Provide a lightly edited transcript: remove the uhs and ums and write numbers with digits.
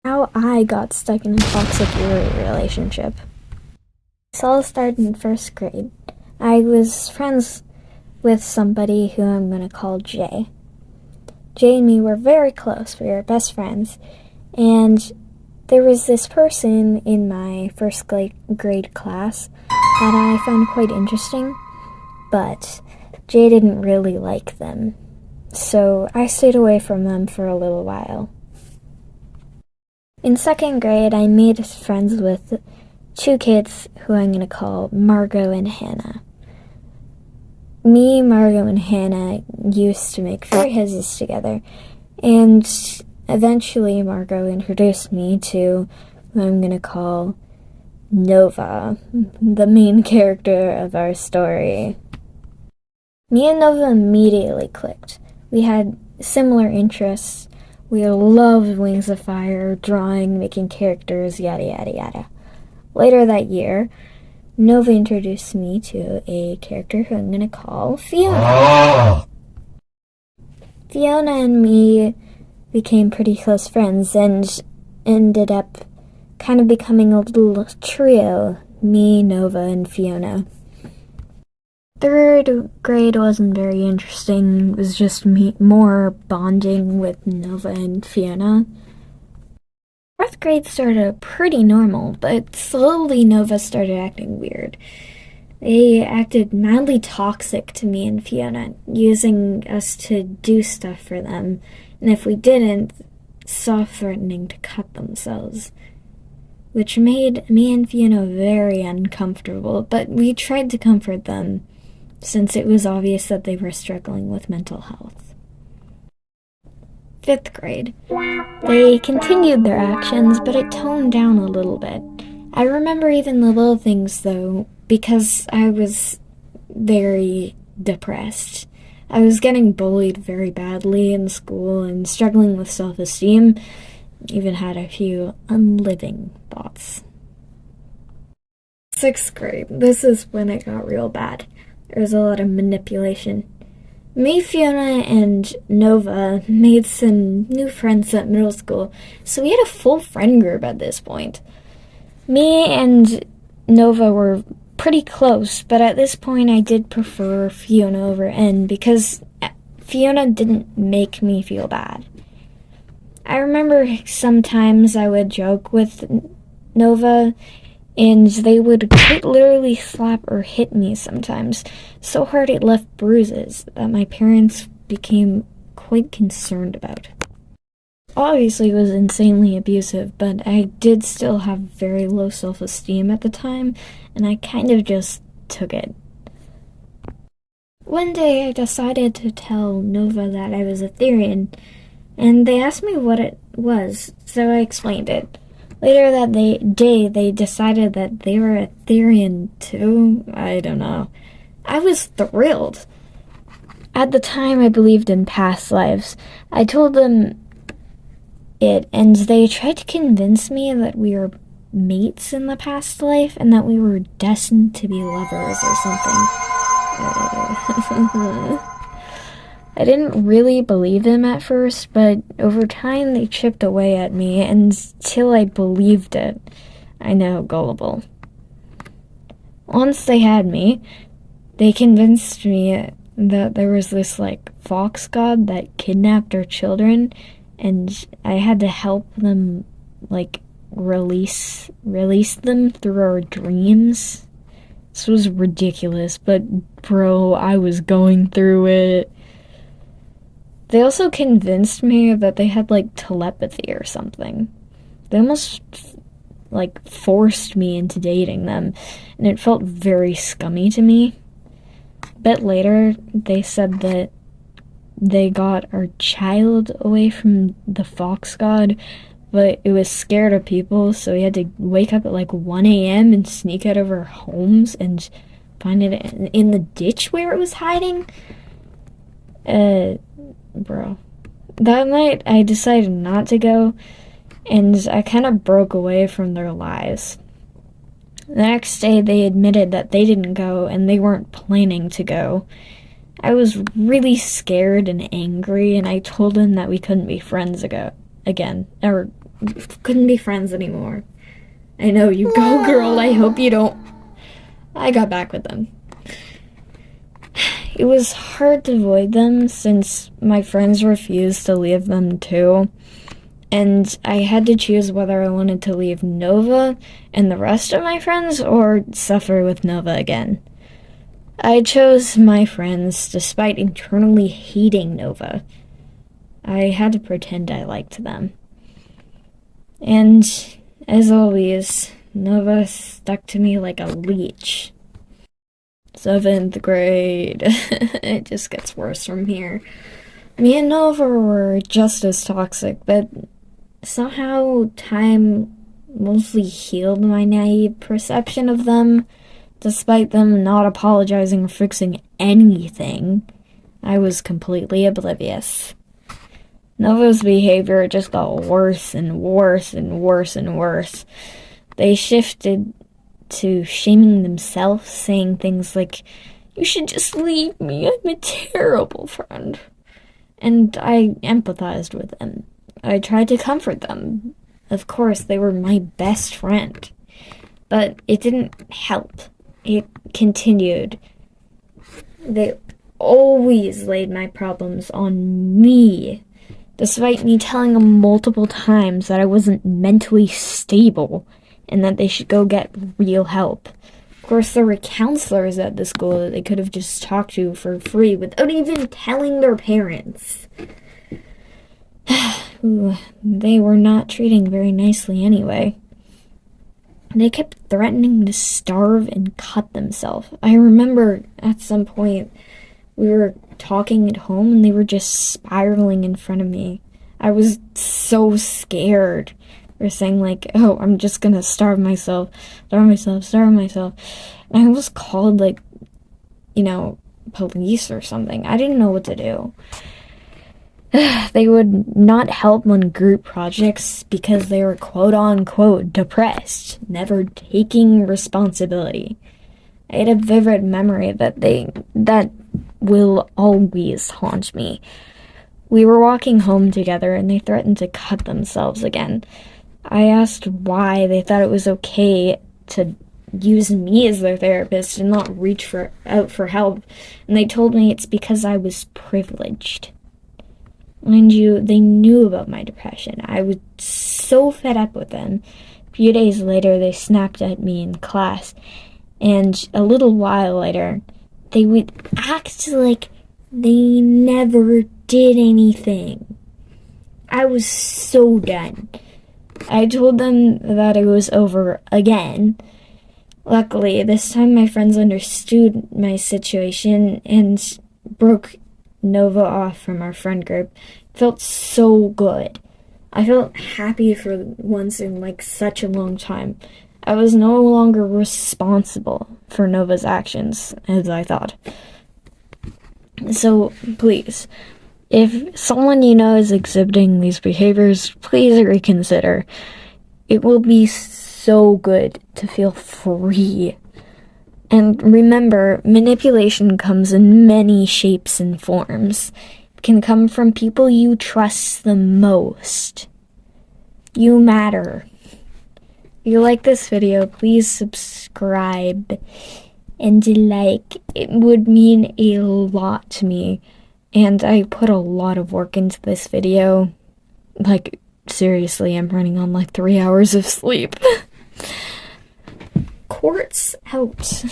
How I got stuck in a toxic Yuri relationship. This all started in first grade. I was friends with somebody who I'm going to call Jay. Jay and me were very close. We were best friends. And there was this person in my first grade class that I found quite interesting, but Jay didn't really like them. So I stayed away from them for a little while. In second grade, I made friends with two kids who I'm going to call Margot and Hannah. Me, Margot, and Hannah used to make phrases together, and eventually Margot introduced me to who I'm going to call Nova, the main character of our story. Me and Nova immediately clicked. We had similar interests. We loved Wings of Fire, drawing, making characters, yada yada yada. Later that year, Nova introduced me to a character who I'm going to call Fiona. Fiona and me became pretty close friends and ended up kind of becoming a little trio, me, Nova, and Fiona. Third grade wasn't very interesting. It was just me more bonding with Nova and Fiona. Fourth grade started pretty normal, but slowly Nova started acting weird. They acted mildly toxic to me and Fiona, using us to do stuff for them, and if we didn't, saw threatening to cut themselves, which made me and Fiona very uncomfortable, but we tried to comfort them, since it was obvious that they were struggling with mental health. Fifth grade. They continued their actions, but it toned down a little bit. I remember even the little things, though, because I was very depressed. I was getting bullied very badly in school and struggling with self-esteem. Even had a few unliving thoughts. Sixth grade. This is when it got real bad. There was a lot of manipulation. Me, Fiona, and Nova made some new friends at middle school, so we had a full friend group at this point. Me and Nova were pretty close, but at this point I did prefer Fiona over N because Fiona didn't make me feel bad. I remember sometimes I would joke with Nova, and they would quite literally slap or hit me sometimes, so hard it left bruises that my parents became quite concerned about. Obviously, it was insanely abusive, but I did still have very low self-esteem at the time, and I kind of just took it. One day, I decided to tell Nova that I was Etherean, and they asked me what it was, so I explained it. Later that day, they decided that they were Etherean too. I don't know. I was thrilled. At the time, I believed in past lives. I told them it, and they tried to convince me that we were mates in the past life and that we were destined to be lovers or something. I didn't really believe them at first, but over time they chipped away at me until I believed it. I know, gullible. Once they had me, they convinced me that there was this, fox god that kidnapped our children, and I had to help them, release them through our dreams. This was ridiculous, but bro, I was going through it. They also convinced me that they had, telepathy or something. They almost, forced me into dating them, and it felt very scummy to me. A bit later, they said that they got our child away from the fox god, but it was scared of people, so we had to wake up at, 1 a.m. and sneak out of our homes and find it in the ditch where it was hiding. Bro. That night, I decided not to go, and I kind of broke away from their lives. The next day, they admitted that they didn't go, and they weren't planning to go. I was really scared and angry, and I told them that we couldn't be friends again, or couldn't be friends anymore. I know, you go girl, I hope you don't. I got back with them. It was hard to avoid them since my friends refused to leave them too. And I had to choose whether I wanted to leave Nova and the rest of my friends or suffer with Nova again. I chose my friends despite internally hating Nova. I had to pretend I liked them. And, as always, Nova stuck to me like a leech. 7th grade. It just gets worse from here. Me and Nova were just as toxic, but somehow time mostly healed my naive perception of them. Despite them not apologizing or fixing anything, I was completely oblivious. Nova's behavior just got worse and worse and worse and worse. They shifted to shaming themselves, saying things like, "You should just leave me, I'm a terrible friend." And I empathized with them. I tried to comfort them. Of course, they were my best friend. But it didn't help. It continued. They always laid my problems on me, despite me telling them multiple times that I wasn't mentally stable and that they should go get real help. Of course, there were counselors at the school that they could have just talked to for free without even telling their parents. They were not treating very nicely anyway. They kept threatening to starve and cut themselves. I remember at some point we were talking at home and they were just spiraling in front of me. I was so scared. They were saying like, "Oh, I'm just gonna starve myself. And I was called police or something. I didn't know what to do. They would not help on group projects because they were quote-unquote depressed, never taking responsibility. I had a vivid memory that will always haunt me. We were walking home together and they threatened to cut themselves again. I asked why they thought it was okay to use me as their therapist and not reach out for help, and they told me it's because I was privileged. Mind you, they knew about my depression. I was so fed up with them. A few days later, they snapped at me in class, and a little while later, they would act like they never did anything. I was so done. I told them that it was over again. Luckily, this time my friends understood my situation and broke Nova off from our friend group. It felt so good. I felt happy for once in such a long time. I was no longer responsible for Nova's actions, as I thought. So, please, if someone you know is exhibiting these behaviors, please reconsider. It will be so good to feel free. And remember, manipulation comes in many shapes and forms. It can come from people you trust the most. You matter. If you like this video, please subscribe and it would mean a lot to me. And I put a lot of work into this video. Seriously, I'm running on 3 hours of sleep. Quartz out.